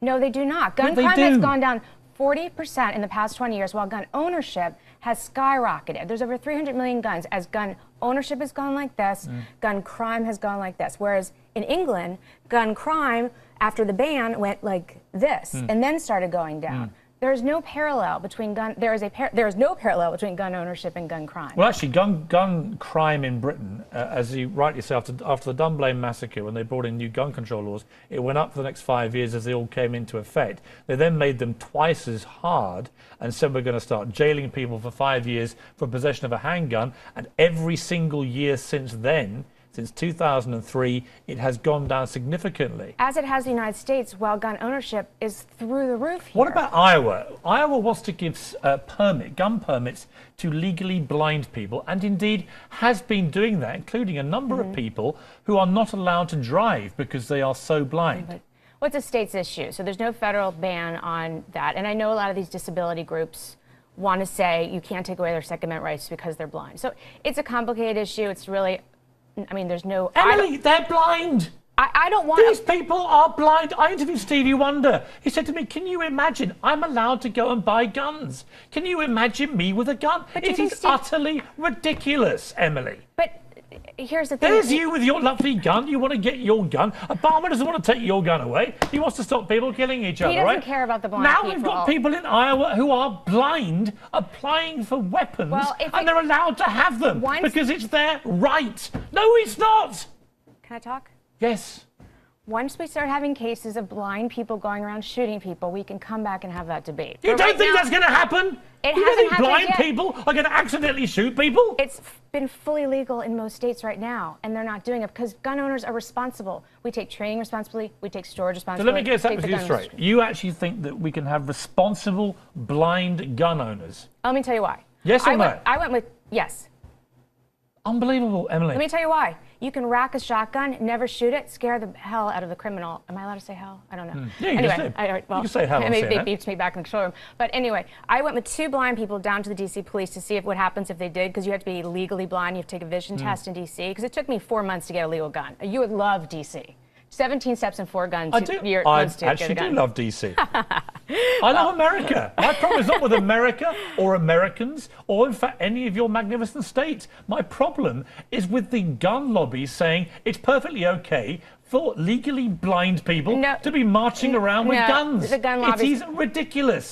No, they do not. Gun crime has gone down 40% in the past 20 years, while gun ownership has skyrocketed. There's over 300 million guns. As gun ownership has gone like this, gun crime has gone like this. Whereas in England, gun crime, after the ban, went like this and then started going down. There is no parallel between there is no parallel between gun ownership and gun crime. Well, actually, gun crime in Britain, as you rightly say, after the Dunblane massacre, when they brought in new gun control laws, it went up for the next 5 years as they all came into effect. They then made them twice as hard and said we're going to start jailing people for 5 years for possession of a handgun. And every single year since then, since 2003, it has gone down significantly. As it has the United States, while gun ownership is through the roof here. What about Iowa? Iowa wants to give gun permits to legally blind people, and indeed has been doing that, including a number of people who are not allowed to drive because they are so blind. But what's a state's issue? So there's no federal ban on that. And I know a lot of these disability groups want to say you can't take away their Second Amendment rights because they're blind. So it's a complicated issue. It's really... I mean, there's no... Emily, they're blind. I don't want... These people are blind. I interviewed Stevie Wonder. He said to me, can you imagine I'm allowed to go and buy guns? Can you imagine me with a gun? It is utterly ridiculous, Emily. But here's the thing. There's you with your lovely gun. You want to get your gun. Obama doesn't want to take your gun away. He wants to stop people killing each other, right? He doesn't care about the blind people. people. Now we've got people in Iowa who are blind applying for weapons, and they're allowed to have them because it's their right. No, it's not. Can I talk? Yes. Once we start having cases of blind people going around shooting people, we can come back and have that debate. You don't think that's going to happen? It you hasn't don't think happened blind yet. people are going to accidentally shoot people? It's been fully legal in most states right now, and they're not doing it because gun owners are responsible. We take training responsibly, we take storage So responsibly. let me get that with you straight. You actually think that we can have responsible blind gun owners? Let me tell you why. Yes or no? I went with yes. Unbelievable, Emily. Let me tell you why. You can rack a shotgun, never shoot it, scare the hell out of the criminal. Am I allowed to say hell? I don't know. Yeah, you anyway, you can say hell. They beeped me back in the control room. But anyway, I went with 2 blind people down to the D.C. police to see what happens if they did, because you have to be legally blind. You have to take a vision test in D.C. Because it took me 4 months to get a legal gun. You would love D.C. 17 steps and 4 guns. I actually do love DC. I love America. My problem is not with America or Americans or, in fact, any of your magnificent states. My problem is with the gun lobby saying it's perfectly okay for legally blind people to be marching around with guns. The gun lobby. It is ridiculous.